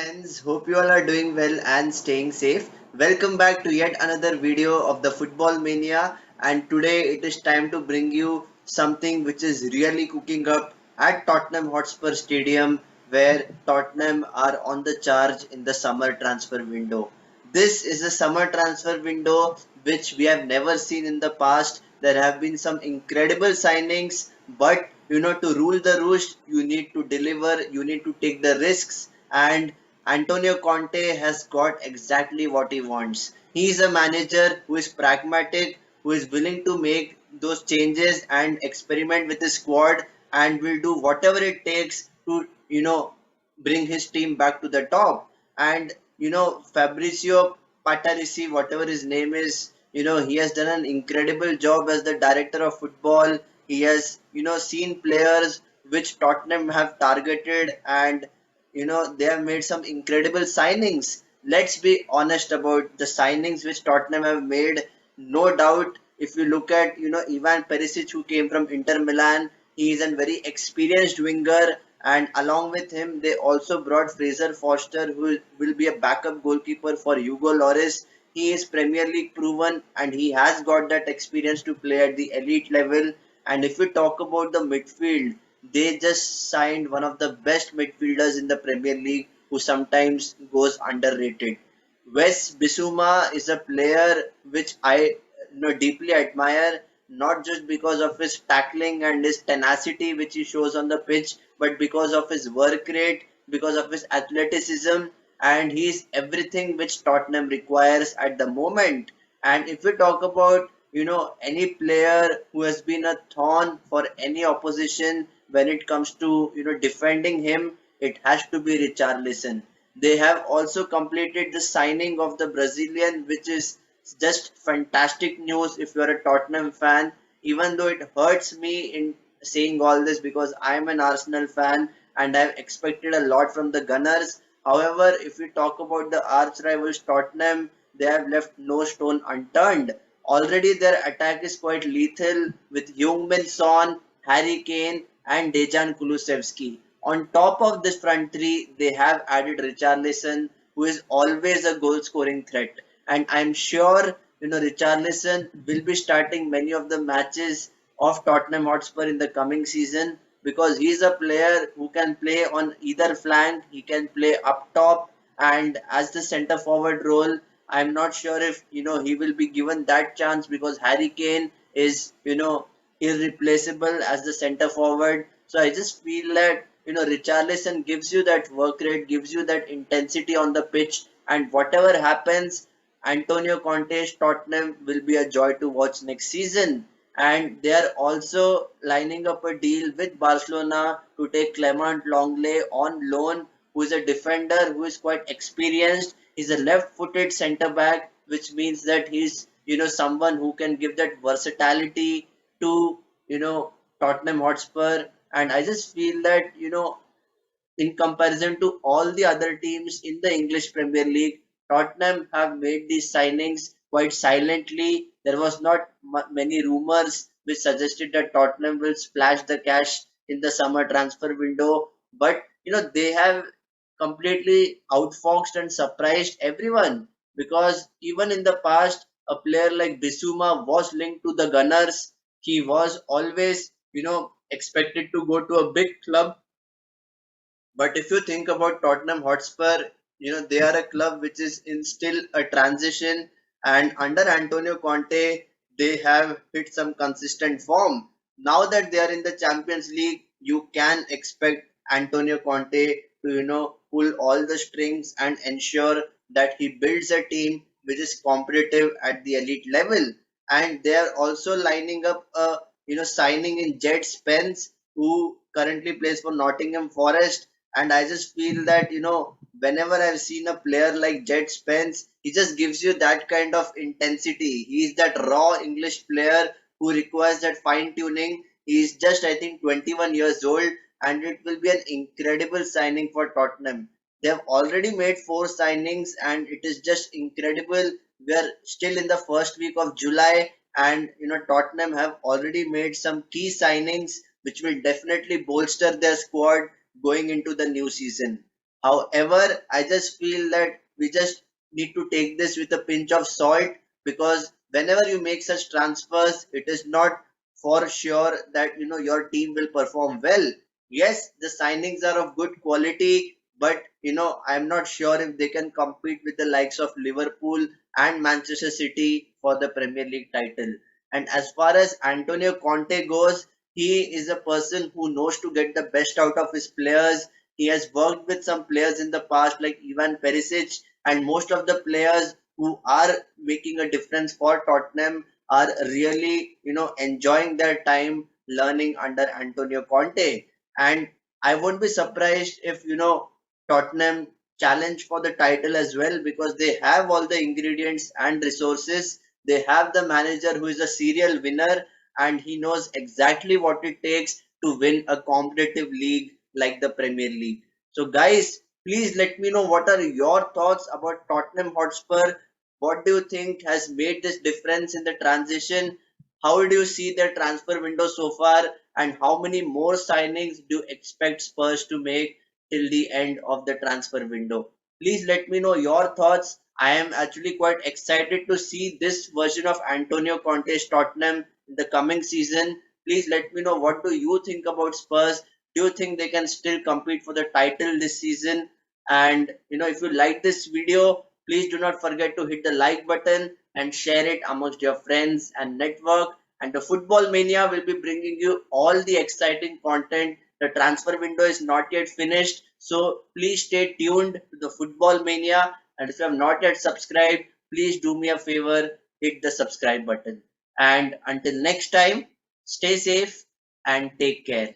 friends, hope you all are doing well and staying safe. Welcome back to yet another video of the Football Mania, and today it is time to bring you something which is really cooking up at Tottenham Hotspur Stadium, where Tottenham are on the charge in the summer transfer window. This is a summer transfer window which we have never seen in the past. There have been some incredible signings, but to rule the roost, you need to deliver, you need to take the risks, and Antonio Conte has got exactly what he wants. He is a manager who is pragmatic, who is willing to make those changes and experiment with his squad, and will do whatever it takes to bring his team back to the top. And Fabrizio Patarisi, whatever his name is, he has done an incredible job as the director of football. He has seen players which Tottenham have targeted, and they have made some incredible signings. Let's be honest about the signings which Tottenham have made. No doubt, if you look at Ivan Perisic, who came from Inter Milan, he is a very experienced winger, and along with him they also brought Fraser Forster, who will be a backup goalkeeper for Hugo Lloris. He is Premier League proven, and he has got that experience to play at the elite level. And if we talk about the midfield, they just signed one of the best midfielders in the Premier League, who sometimes goes underrated. Wes Bissouma is a player which I deeply admire, not just because of his tackling and his tenacity which he shows on the pitch, but because of his work rate, because of his athleticism, and he is everything which Tottenham requires at the moment. And if we talk about any player who has been a thorn for any opposition when it comes to defending him, it has to be Richarlison. They have also completed the signing of the Brazilian, which is just fantastic news if you're a Tottenham fan. Even though it hurts me in saying all this because I'm an Arsenal fan and I've expected a lot from the Gunners. However, if we talk about the arch rivals Tottenham, they have left no stone unturned. Already their attack is quite lethal with Heung-min Son, Harry Kane and Dejan Kulusevski. On top of this front three, they have added Richarlison, who is always a goal scoring threat. And I'm sure Richarlison will be starting many of the matches of Tottenham Hotspur in the coming season, because he is a player who can play on either flank, he can play up top, and as the centre forward role, I'm not sure if he will be given that chance, because Harry Kane is irreplaceable as the centre forward. So I just feel that Richarlison gives you that work rate, gives you that intensity on the pitch, and whatever happens, Antonio Conte's Tottenham will be a joy to watch next season. And they are also lining up a deal with Barcelona to take Clement Longley on loan, who is a defender who is quite experienced. He's a left-footed centre back, which means that he's someone who can give that versatility to Tottenham Hotspur. And I just feel that in comparison to all the other teams in the English Premier League, Tottenham have made these signings quite silently. There was not many rumors which suggested that Tottenham will splash the cash in the summer transfer window, but they have completely outfoxed and surprised everyone, because even in the past, a player like Bissouma was linked to the Gunners. He was always expected to go to a big club, but if you think about Tottenham Hotspur, they are a club which is in still a transition, and under Antonio Conte, they have hit some consistent form. Now that they are in the Champions League, you can expect Antonio Conte to, pull all the strings and ensure that he builds a team which is competitive at the elite level. And they are also lining up a, signing in Jet Spence, who currently plays for Nottingham Forest. And I just feel that, whenever I've seen a player like Jet Spence, he just gives you that kind of intensity. He is that raw English player who requires that fine tuning. He is just, I think, 21 years old, and it will be an incredible signing for Tottenham. They have already made four signings, and it is just incredible. We are still in the first week of July, and Tottenham have already made some key signings which will definitely bolster their squad going into the new season. However, I just feel that we just need to take this with a pinch of salt, because whenever you make such transfers, it is not for sure that your team will perform well. Yes, the signings are of good quality, but I'm not sure if they can compete with the likes of Liverpool and Manchester City for the Premier League title. And as far as Antonio Conte goes, he is a person who knows to get the best out of his players. He has worked with some players in the past like Ivan Perisic, and most of the players who are making a difference for Tottenham are really, enjoying their time learning under Antonio Conte. And I won't be surprised if, Tottenham challenge for the title as well, because they have all the ingredients and resources. They have the manager who is a serial winner, and he knows exactly what it takes to win a competitive league like the Premier League. So, guys, please let me know what are your thoughts about Tottenham Hotspur. What do you think has made this difference in the transition? How do you see their transfer window so far? And how many more signings do you expect Spurs to make till the end of the transfer window? Please let me know your thoughts. I am actually quite excited to see this version of Antonio Conte's Tottenham in the coming season. Please let me know what do you think about Spurs. Do you think they can still compete for the title this season? And if you like this video, please do not forget to hit the like button and share it amongst your friends and network. And the Football Mania will be bringing you all the exciting content. The transfer window is not yet finished, so please stay tuned to the Football Mania. And if you have not yet subscribed, please do me a favor, hit the subscribe button. And until next time, stay safe and take care.